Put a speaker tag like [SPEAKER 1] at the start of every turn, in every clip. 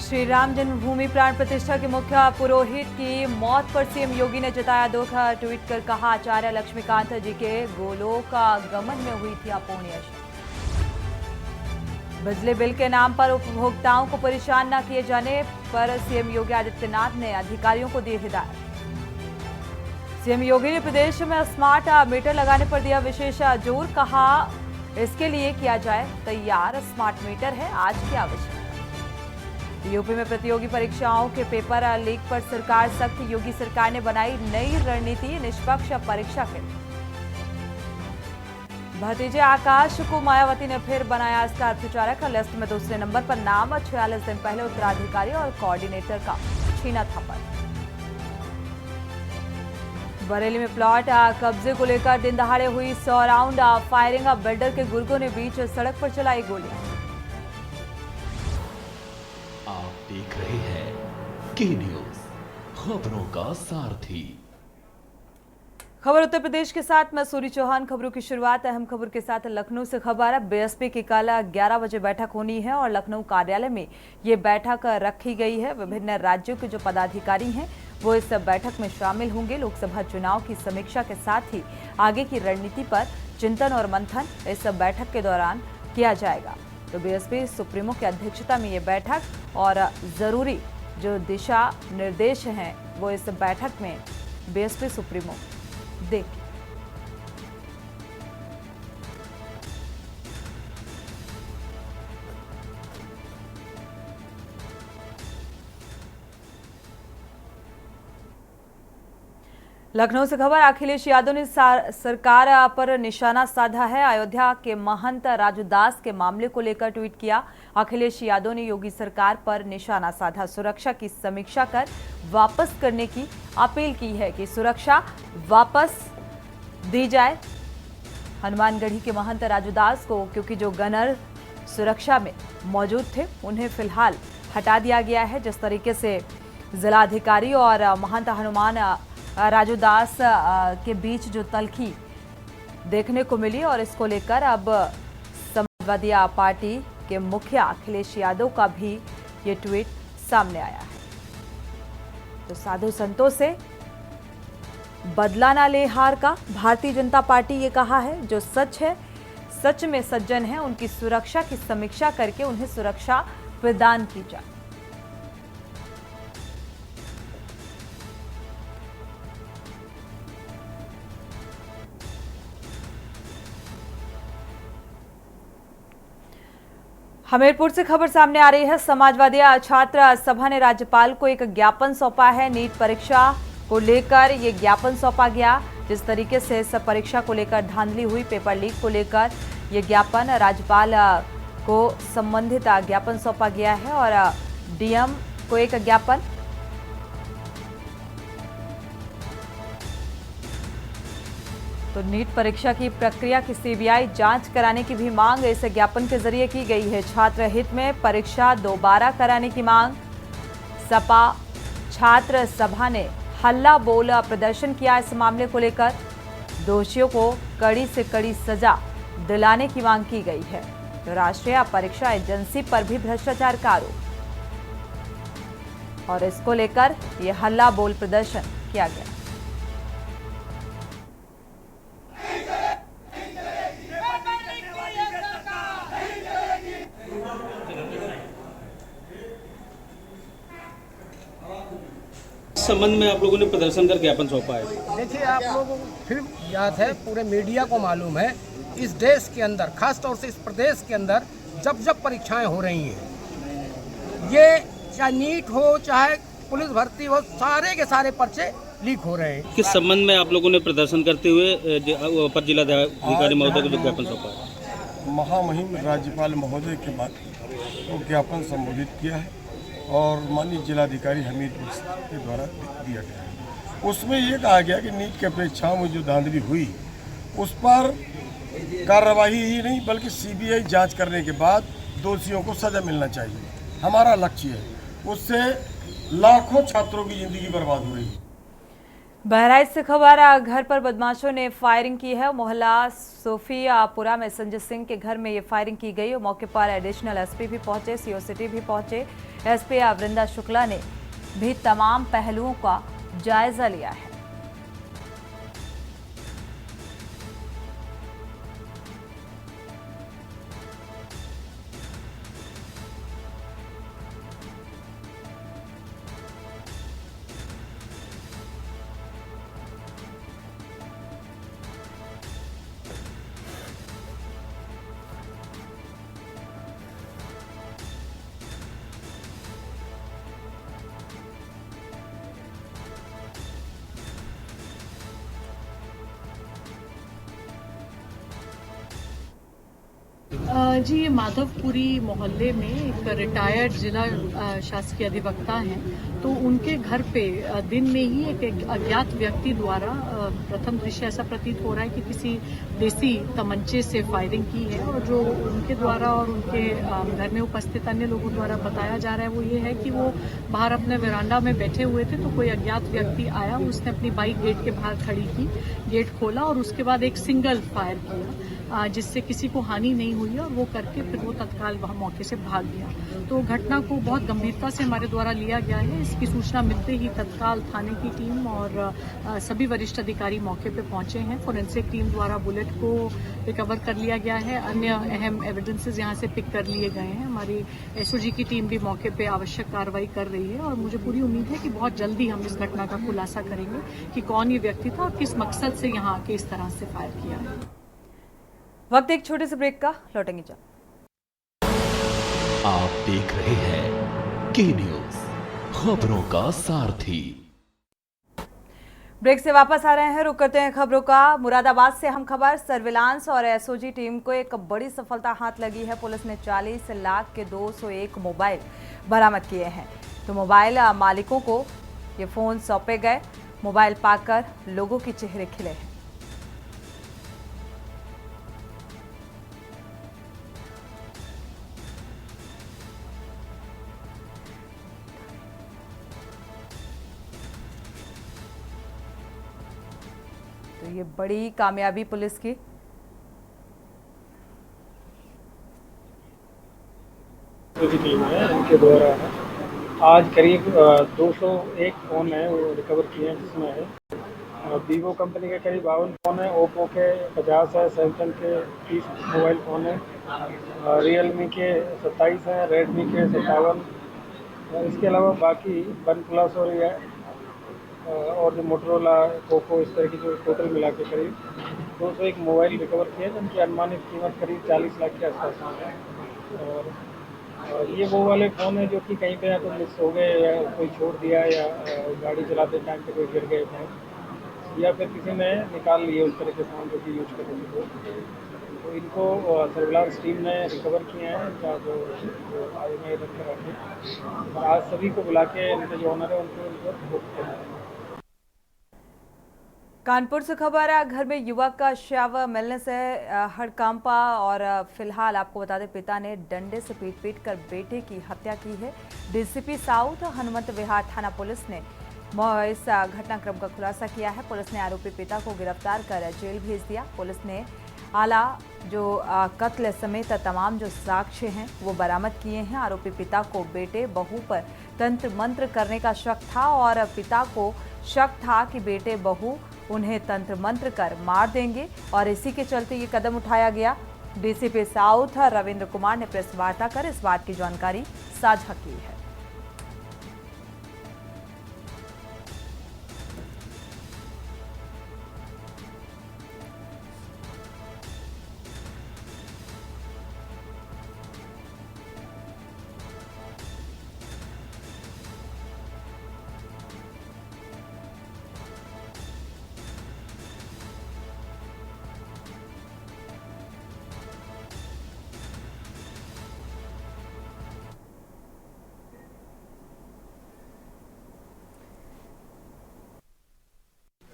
[SPEAKER 1] श्री राम जन्मभूमि प्राण प्रतिष्ठा के मुख्य पुरोहित की मौत पर सीएम योगी ने जताया दुख। ट्वीट कर कहा, आचार्य लक्ष्मीकांत जी के गोलोक गमन में हुई थी अपूर्णीय क्षति। बिजली बिल के नाम पर उपभोक्ताओं को परेशान न किए जाने पर सीएम योगी आदित्यनाथ ने अधिकारियों को दी हिदायत। सीएम योगी ने प्रदेश में स्मार्ट मीटर लगाने पर दिया विशेष जोर। कहा, इसके लिए किया जाए तैयार, स्मार्ट मीटर है आज की आवश्यकता। यूपी में प्रतियोगी परीक्षाओं के पेपर लीक पर सरकार सख्त। योगी सरकार ने बनाई नई रणनीति, निष्पक्ष परीक्षा के लिए। भतीजे आकाश को मायावती ने फिर बनाया स्टार प्रचारक। लिस्ट में दूसरे नंबर पर नाम। 46 दिन पहले उत्तराधिकारी और कोऑर्डिनेटर का छीना था पद। बरेली में प्लॉट कब्जे को लेकर दिन दहाड़े हुई 100 राउंड फायरिंग। बिल्डर के गुर्गों ने बीच सड़क पर चलाई गोलियां।
[SPEAKER 2] आप देख रहे हैं के न्यूज, खबरों का सारथी।
[SPEAKER 1] खबर उत्तर प्रदेश के साथ मैं सूरी चौहान। खबरों की शुरुआत अहम खबर के साथ लखनऊ से खबर है। बीएसपी की कल 11 बजे बैठक होनी है और लखनऊ कार्यालय में ये बैठक रखी गई है। विभिन्न राज्यों के जो पदाधिकारी हैं वो इस बैठक में शामिल होंगे। लोकसभा चुनाव की समीक्षा के साथ ही आगे की रणनीति पर चिंतन और मंथन इस बैठक के दौरान किया जाएगा। तो बीएसपी सुप्रीमो की अध्यक्षता में ये बैठक और जरूरी जो दिशा निर्देश हैं वो इस बैठक में बीएसपी सुप्रीमो देंगे। लखनऊ से खबर, अखिलेश यादव ने सरकार पर निशाना साधा है। अयोध्या के महंत राजूदास के मामले को लेकर ट्वीट किया। अखिलेश यादव ने योगी सरकार पर निशाना साधा। सुरक्षा की समीक्षा कर वापस करने की अपील की है कि सुरक्षा वापस दी जाए। हनुमानगढ़ी के महंत राजूदास को क्योंकि जो गनर सुरक्षा में मौजूद थे उन्हें फिलहाल हटा दिया गया है। जिस तरीके से जिलाधिकारी और महंत हनुमान राजूदास के बीच जो तल्खी देखने को मिली और इसको लेकर अब समाजवादी पार्टी के मुखिया अखिलेश यादव का भी ये ट्वीट सामने आया है। तो साधु संतों से बदला ना ले हार का भारतीय जनता पार्टी ये कहा है। जो सच है, सच में सज्जन है, उनकी सुरक्षा की समीक्षा करके उन्हें सुरक्षा प्रदान की जाए। हमीरपुर से खबर सामने आ रही है। समाजवादी छात्र सभा ने राज्यपाल को एक ज्ञापन सौंपा है। नीट परीक्षा को लेकर ये ज्ञापन सौंपा गया। जिस तरीके से इस परीक्षा को लेकर धांधली हुई, पेपर लीक को लेकर ये ज्ञापन राज्यपाल को संबंधित ज्ञापन सौंपा गया है और डीएम को एक ज्ञापन। तो नीट परीक्षा की प्रक्रिया की सीबीआई जांच कराने की भी मांग इस ज्ञापन के जरिए की गई है। छात्र हित में परीक्षा दोबारा कराने की मांग। सपा छात्र सभा ने हल्ला बोल प्रदर्शन किया इस मामले को लेकर। दोषियों को कड़ी से कड़ी सजा दिलाने की मांग की गई है। तो राष्ट्रीय परीक्षा एजेंसी पर भी भ्रष्टाचार का आरोप और इसको लेकर यह हल्ला बोल प्रदर्शन किया गया।
[SPEAKER 3] संबंध में आप लोगों ने प्रदर्शन कर ज्ञापन सौंपा है।
[SPEAKER 4] देखिए, आप लोगों को फिर याद है, पूरे मीडिया को मालूम है, इस देश के अंदर, खास तौर से इस प्रदेश के अंदर जब जब परीक्षाएं हो रही हैं, ये चाहे नीट हो चाहे पुलिस भर्ती हो, सारे के सारे पर्चे लीक हो रहे हैं।
[SPEAKER 3] किस संबंध में आप लोगों ने प्रदर्शन करते हुए अपर जिलाधिकारी महोदय को जो ज्ञापन सौंपा है?
[SPEAKER 5] महामहिम राज्यपाल महोदय के बाद वो ज्ञापन संबोधित किया है और माननीय जिलाधिकारी हमीरपुर के द्वारा दिया गया है। उसमें ये कहा गया कि नीट की परीक्षाओं में जो धांधली हुई उस पर कार्रवाई ही नहीं बल्कि सीबीआई जांच करने के बाद दोषियों को सजा मिलना चाहिए, हमारा लक्ष्य है। उससे लाखों छात्रों की जिंदगी बर्बाद हो रही है।
[SPEAKER 1] बहराइच से खबर घर पर बदमाशों ने फायरिंग की है। मोहल्ला सोफियापुरा में संजय सिंह के घर में ये फायरिंग की गई। मौके पर एडिशनल एसपी भी पहुंचे, सीओ सिटी भी पहुंचे। एसपी वृंदा शुक्ला ने भी तमाम पहलुओं का जायजा लिया है।
[SPEAKER 6] जी, ये माधवपुरी मोहल्ले में एक रिटायर्ड जिला शासकीय अधिवक्ता हैं, तो उनके घर पे दिन में ही एक अज्ञात व्यक्ति द्वारा प्रथम दृश्य ऐसा प्रतीत हो रहा है कि किसी देसी तमंचे से फायरिंग की है। और जो उनके द्वारा और उनके घर में उपस्थित अन्य लोगों द्वारा बताया जा रहा है वो ये है कि वो बाहर अपने वेरांडा में बैठे हुए थे, तो कोई अज्ञात व्यक्ति आया, उसने अपनी बाइक गेट के बाहर खड़ी की, गेट खोला और उसके बाद एक सिंगल फायर किया, जिससे किसी को हानि नहीं हुई और वो करके फिर वो तत्काल वहाँ मौके से भाग गया। तो घटना को बहुत गंभीरता से हमारे द्वारा लिया गया है। इसकी सूचना मिलते ही तत्काल थाने की टीम और सभी वरिष्ठ अधिकारी मौके पे पहुंचे हैं। फोरेंसिक टीम द्वारा बुलेट को रिकवर कर लिया गया है, अन्य अहम एविडेंसेस यहाँ से पिक कर लिए गए हैं। हमारी एसओजी की टीम भी मौके पे आवश्यक कार्रवाई कर रही है और मुझे पूरी उम्मीद है कि बहुत जल्दी हम इस घटना का खुलासा करेंगे कि कौन ये व्यक्ति था और किस मकसद से यहाँ आके इस तरह से फायर किया है।
[SPEAKER 1] वक्त एक छोटे से ब्रेक का, लौटेंगे जब।
[SPEAKER 2] आप देख रहे हैं के न्यूज, खबरों का सारथी।
[SPEAKER 1] ब्रेक से वापस आ रहे हैं, रुक करते हैं खबरों का। मुरादाबाद से हम खबर, सर्विलांस और एसओजी टीम को एक बड़ी सफलता हाथ लगी है। पुलिस ने 40 लाख के 201 मोबाइल बरामद किए हैं। तो मोबाइल मालिकों को ये फोन सौंपे गए। मोबाइल पाकर लोगों के चेहरे खिले हैं। तो ये बड़ी कामयाबी पुलिस की।
[SPEAKER 7] की टीम है, इनके द्वारा आज करीब 201 फ़ोन है वो रिकवर किए हैं, जिसमें है वीवो कंपनी के करीब 52 फ़ोन है, ओप्पो के 50 है, सैमसंग के 30 मोबाइल फ़ोन है, रियलमी के 27 हैं, रेडमी के 57। इसके अलावा बाकी वन प्लस और जो मोटरोला, पोको, इस तरह की जो टोटल मिला के करीब 201 मोबाइल रिकवर किए, जिनकी अनुमानित कीमत करीब 40 लाख के आसपास है। और ये वो वाले फ़ोन है जो कि कहीं पे या तो मिस हो गए या कोई छोड़ दिया या गाड़ी चलाते टाइम पे कोई गिर गए फ़ोन या फिर किसी ने निकाल लिए उस तरह के फ़ोन जो कि यूज कर रहे थे। तो इनको सर्विलांस टीम ने रिकवर किए हैं, इनका जो आज में रख कर रखे और आज सभी को बुला के इनके जो ऑनर है उनको बुक किया है।
[SPEAKER 1] कानपुर से खबर है, घर में युवक का शव मिलने से हड़कंपा और फिलहाल आपको बता दें पिता ने डंडे से पीट कर बेटे की हत्या की है। डीसीपी साउथ हनुमंत विहार थाना पुलिस ने इस घटनाक्रम का खुलासा किया है। पुलिस ने आरोपी पिता को गिरफ्तार कर जेल भेज दिया। पुलिस ने आला जो कत्ल समेत तमाम जो साक्ष्य हैं वो बरामद किए हैं। आरोपी पिता को बेटे बहू पर तंत्र मंत्र करने का शक था और पिता को शक था कि बेटे बहू उन्हें तंत्र मंत्र कर मार देंगे और इसी के चलते ये कदम उठाया गया। डीसीपी साउथ रविंद्र कुमार ने प्रेस वार्ता कर इस बात की जानकारी साझा की है।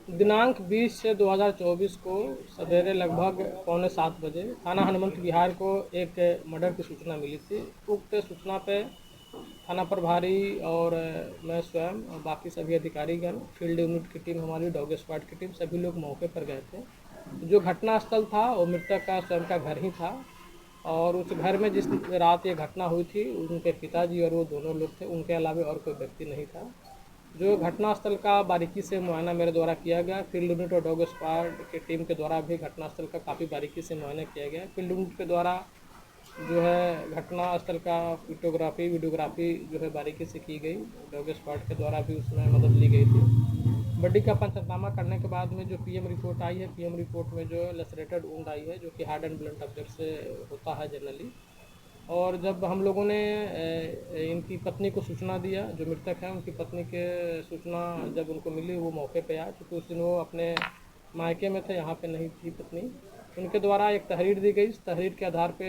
[SPEAKER 7] दिनांक 20 से 2024 को सवेरे लगभग 6:45 बजे थाना हनुमंत विहार को एक मर्डर की सूचना मिली थी। उक्त सूचना पे थाना प्रभारी और मैं स्वयं और बाकी सभी अधिकारीगण, फील्ड यूनिट की टीम, हमारी डॉग स्क्वाड की टीम, सभी लोग मौके पर गए थे। जो घटनास्थल था वो मृतक का स्वयं का घर ही था और उस घर में जिस रात ये घटना हुई थी उनके पिताजी और वो दोनों लोग थे, उनके अलावा और कोई व्यक्ति नहीं था। जो घटनास्थल का बारीकी से मुआयना मेरे द्वारा किया गया, फील्ड यूनिट और डॉग स्क्वाड की टीम के द्वारा भी घटनास्थल का काफ़ी बारीकी से मुआयना किया गया। फील्ड यूनिट के द्वारा जो है घटनास्थल का फोटोग्राफी वीडियोग्राफी जो है बारीकी से की गई, डॉग स्क्वाड के द्वारा भी उसमें मदद ली गई थी। बॉडी का पंचनामा करने के बाद में जो पीएम रिपोर्ट आई है, पीएम रिपोर्ट में जो लेसरेटेड वुंड आई है, जो कि हार्ड एंड ब्लंट ऑब्जेक्ट से होता है जनरली। और जब हम लोगों ने इनकी पत्नी को सूचना दिया, जो मृतक है उनकी पत्नी के सूचना जब उनको मिली, वो मौके पे आए, क्योंकि उस दिन वो अपने मायके में थे, यहाँ पे नहीं थी पत्नी। उनके द्वारा एक तहरीर दी गई। इस तहरीर के आधार पे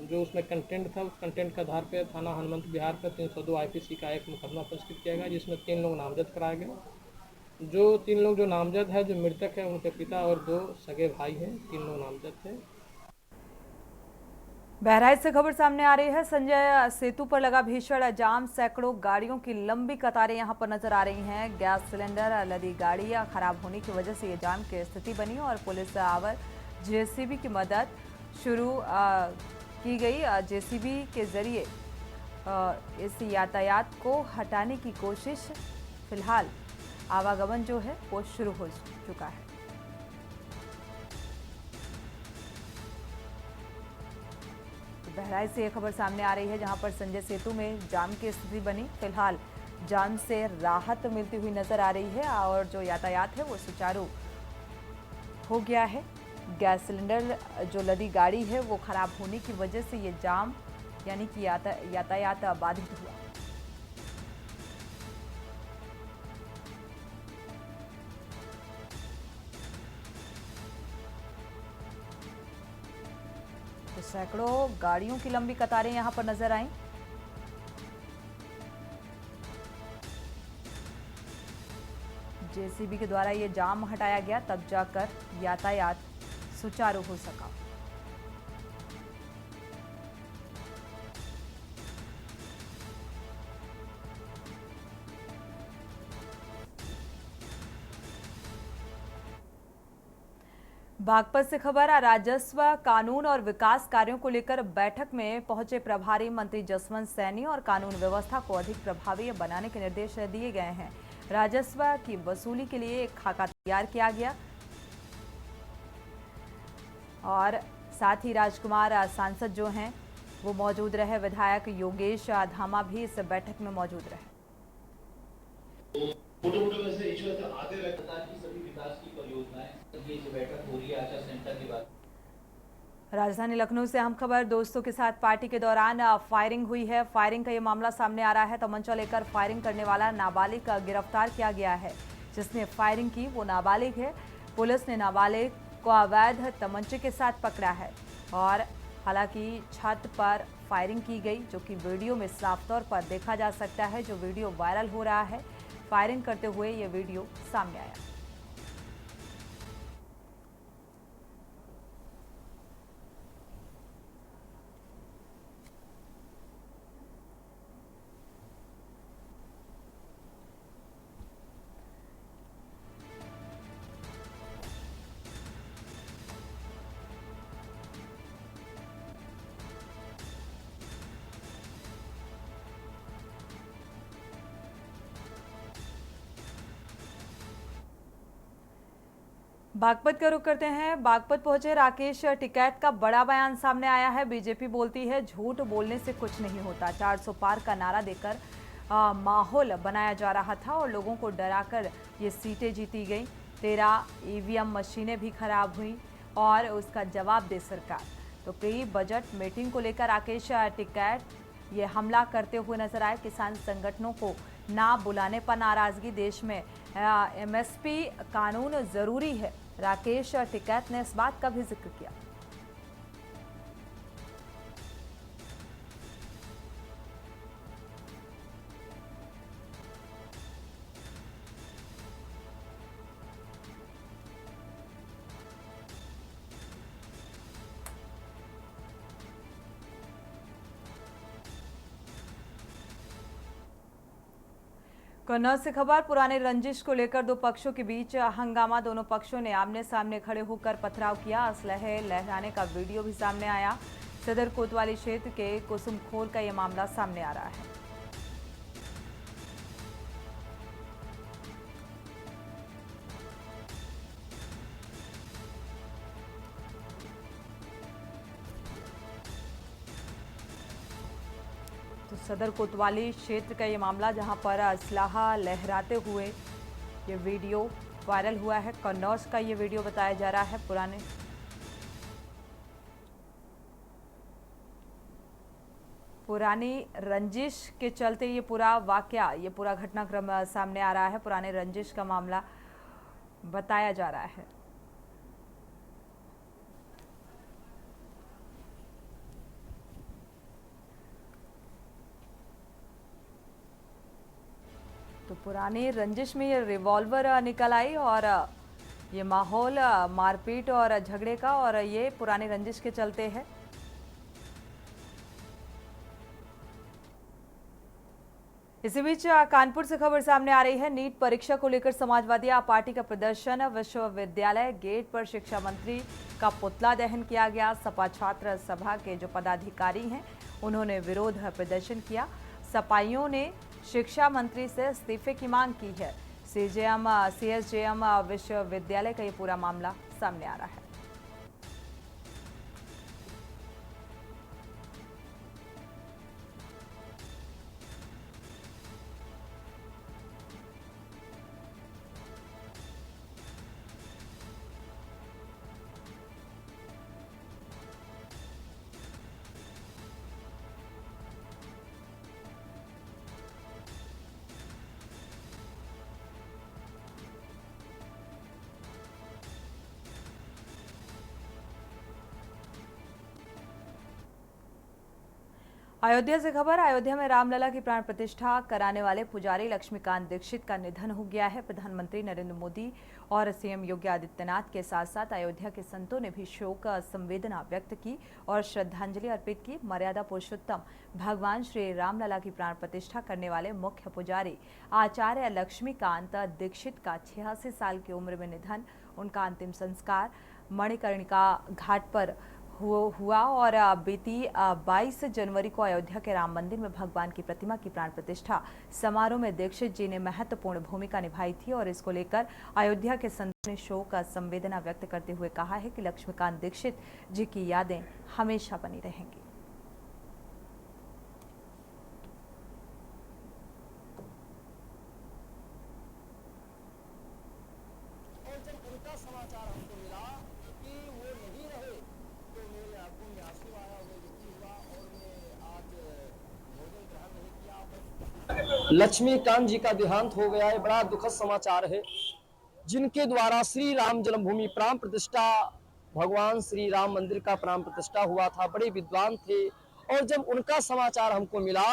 [SPEAKER 7] जो उसमें कंटेंट था, उस कंटेंट के आधार पे थाना हनुमंत विहार पर 302 आईपीसी का एक मुकदमा पंजीकृत किया गया, जिसमें 3 लोग नामजद कराए गए। जो 3 लोग जो नामजद है, जो मृतक है, उनके पिता और 2 सगे भाई हैं, 3 लोग नामजद थे।
[SPEAKER 1] बहराइच से खबर सामने आ रही है। संजय सेतु पर लगा भीषण जाम, सैकड़ों गाड़ियों की लंबी कतारें यहां पर नजर आ रही हैं। गैस सिलेंडर लदी गाड़ियां खराब होने की वजह से ये जाम की स्थिति बनी और पुलिस आवर जेसीबी की मदद शुरू की गई। जेसीबी के जरिए इस यातायात को हटाने की कोशिश, फिलहाल आवागमन जो है वो शुरू हो चुका है। बहराइच से यह खबर सामने आ रही है, जहां पर संजय सेतु में जाम की स्थिति बनी। फिलहाल जाम से राहत मिलती हुई नजर आ रही है और जो यातायात है वो सुचारू हो गया है। गैस सिलेंडर जो लदी गाड़ी है वो खराब होने की वजह से ये जाम यानी कि यातायात बाधित हुआ। तो सैकड़ों गाड़ियों की लंबी कतारें यहां पर नजर आईं। जेसीबी के द्वारा ये जाम हटाया गया, तब जाकर यातायात सुचारू हो सका। बागपत से खबर, राजस्व, कानून और विकास कार्यों को लेकर बैठक में पहुंचे प्रभारी मंत्री जसवंत सैनी और कानून व्यवस्था को अधिक प्रभावी बनाने के निर्देश दिए गए हैं। राजस्व की वसूली के लिए एक खाका तैयार किया गया और साथ ही राजकुमार सांसद जो हैं वो मौजूद रहे। विधायक योगेश धामा भी इस बैठक में मौजूद रहे।
[SPEAKER 8] छोटे-मोटे में से इश्यू तो आते रहता है कि सभी विकास की परियोजनाएं ये जो बैठक हो रही है आचार संहिता की बात।
[SPEAKER 1] राजधानी लखनऊ से हम खबर, दोस्तों के साथ पार्टी के दौरान फायरिंग हुई है। फायरिंग का ये मामला सामने आ रहा है। तमंचा लेकर फायरिंग करने वाला नाबालिग गिरफ्तार किया गया है। जिसने फायरिंग की वो नाबालिग है। पुलिस ने नाबालिग को अवैध तमंचे के साथ पकड़ा है और हालांकि छत पर फायरिंग की गई, जो कि वीडियो में साफ तौर पर देखा जा सकता है। जो वीडियो वायरल हो रहा है, फायरिंग करते हुए ये वीडियो सामने आया। बागपत का रुख करते हैं। बागपत पहुंचे राकेश टिकैत का बड़ा बयान सामने आया है। बीजेपी बोलती है झूठ बोलने से कुछ नहीं होता। 400 पार का नारा देकर माहौल बनाया जा रहा था और लोगों को डराकर ये सीटें जीती गई। 13 ईवीएम मशीनें भी खराब हुई और उसका जवाब दे सरकार। तो प्री बजट मीटिंग को लेकर राकेश टिकैत ये हमला करते हुए नजर आए। किसान संगठनों को ना बुलाने पर नाराजगी। देश में एमएसपी कानून जरूरी है। राकेश टिकैत ने इस बात का भी जिक्र किया। कन्नौज से खबर। पुराने रंजिश को लेकर दो पक्षों के बीच हंगामा। दोनों पक्षों ने आमने सामने खड़े होकर पथराव किया। असलहे लहराने का वीडियो भी सामने आया। सदर कोतवाली क्षेत्र के कुसुमखोर का यह मामला सामने आ रहा है। तो सदर कोतवाली क्षेत्र का ये मामला, जहां पर असलाहा लहराते हुए ये वीडियो वायरल हुआ है। कन्नौज का ये वीडियो बताया जा रहा है। पुरानी रंजिश के चलते ये पूरा वाकया, ये पूरा घटनाक्रम सामने आ रहा है। पुराने रंजिश का मामला बताया जा रहा है। तो पुरानी रंजिश में ये रिवॉल्वर निकल आई और ये माहौल मारपीट और झगड़े का, और ये पुरानी रंजिश के चलते है। इसी बीच कानपुर से खबर सामने आ रही है। नीट परीक्षा को लेकर समाजवादी पार्टी का प्रदर्शन। विश्वविद्यालय गेट पर शिक्षा मंत्री का पुतला दहन किया गया। सपा छात्र सभा के जो पदाधिकारी हैं, उन्होंने विरोध प्रदर्शन किया। सपाइयों ने शिक्षा मंत्री से इस्तीफे की मांग की है। सीएसजेएम विश्वविद्यालय का ये पूरा मामला सामने आ रहा है। अयोध्या से खबर। अयोध्या में रामलला की प्राण प्रतिष्ठा कराने वाले पुजारी लक्ष्मीकांत दीक्षित का निधन हो गया है। प्रधानमंत्री नरेंद्र मोदी और सीएम योगी आदित्यनाथ के साथ साथ अयोध्या के संतों ने भी शोक संवेदना व्यक्त की और श्रद्धांजलि अर्पित की। मर्यादा पुरुषोत्तम भगवान श्री रामलला की प्राण प्रतिष्ठा करने वाले मुख्य पुजारी आचार्य लक्ष्मीकांत दीक्षित का 86 साल की उम्र में निधन। उनका अंतिम संस्कार मणिकर्णिका घाट पर हुआ और बीती 22 जनवरी को अयोध्या के राम मंदिर में भगवान की प्रतिमा की प्राण प्रतिष्ठा समारोह में दीक्षित जी ने महत्वपूर्ण भूमिका निभाई थी। और इसको लेकर अयोध्या के संतों ने शोक संवेदना व्यक्त करते हुए कहा है कि लक्ष्मीकांत दीक्षित जी की यादें हमेशा बनी रहेंगी।
[SPEAKER 9] और जब उनका समाचार हमको मिला कि वो नहीं रहे तो मेरे आंखों में आंसू आया, मैं दुखी हुआ और मैं आज भोजन ग्रहण नहीं किया। लक्ष्मीकांत जी का देहांत हो गया है, बड़ा दुखद समाचार है। जिनके द्वारा श्री राम जन्मभूमि प्राण प्रतिष्ठा, भगवान श्री राम मंदिर का प्राण प्रतिष्ठा हुआ था, बड़े विद्वान थे। और जब उनका समाचार हमको मिला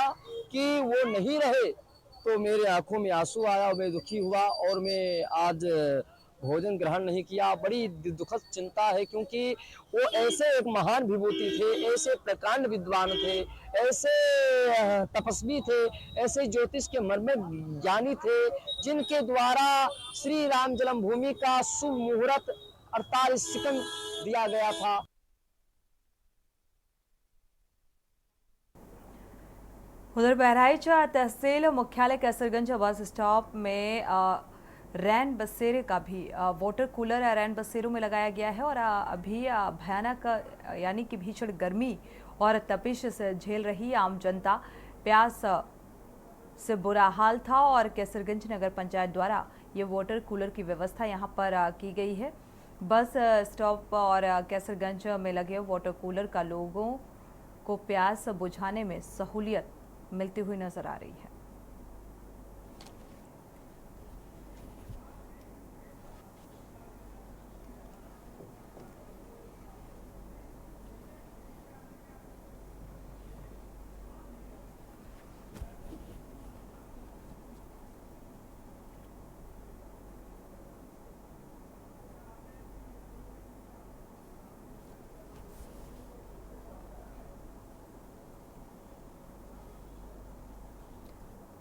[SPEAKER 9] कि वो नहीं रहे तो मेरे आंखों में आंसू आया और मैं दुखी हुआ और मैं आज भोजन ग्रहण नहीं किया। बड़ी दुखद चिंता है, क्योंकि वो ऐसे एक महान विभूति थे, ऐसे प्रकांड विद्वान थे, ऐसे तपस्वी थे, ऐसे ज्योतिष के मर्म ज्ञानी थे, जिनके द्वारा श्री राम जन्मभूमि का शुभ मुहूर्त 48 सिकंद दिया गया था।
[SPEAKER 1] उधर बहराइच तहसील मुख्यालय कैसरगंज बस स्टॉप में रैन बसेरे का भी वाटर कूलर रैन बसेरों में लगाया गया है। और अभी भयानक यानी कि भीषण गर्मी और तपिश से झेल रही आम जनता। प्यास से बुरा हाल था और कैसरगंज नगर पंचायत द्वारा ये वाटर कूलर की व्यवस्था यहाँ पर की गई है। बस स्टॉप और कैसरगंज में लगे वाटर कूलर का लोगों को प्यास बुझाने में सहूलियत मिलती हुई नजर आ रही है।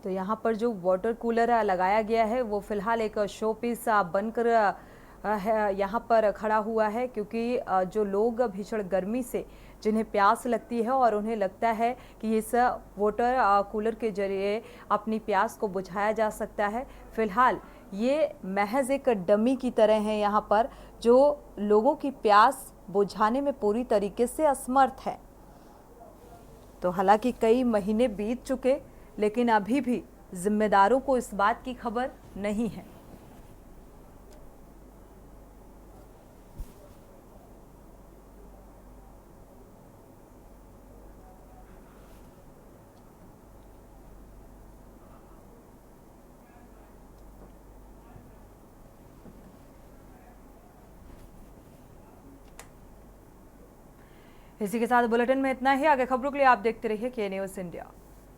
[SPEAKER 1] तो यहाँ पर जो वाटर कूलर लगाया गया है वो फिलहाल एक शो पीस बनकर यहाँ पर खड़ा हुआ है, क्योंकि जो लोग भीषण गर्मी से जिन्हें प्यास लगती है और उन्हें लगता है कि इस वाटर कूलर के जरिए अपनी प्यास को बुझाया जा सकता है। फिलहाल ये महज एक डमी की तरह है यहाँ पर, जो लोगों की प्यास बुझाने में पूरी तरीके से असमर्थ है। तो हालांकि कई महीने बीत चुके, लेकिन अभी भी जिम्मेदारों को इस बात की खबर नहीं है। इसी के साथ बुलेटिन में इतना ही। आगे खबरों के लिए आप देखते रहिए के न्यूज़ इंडिया।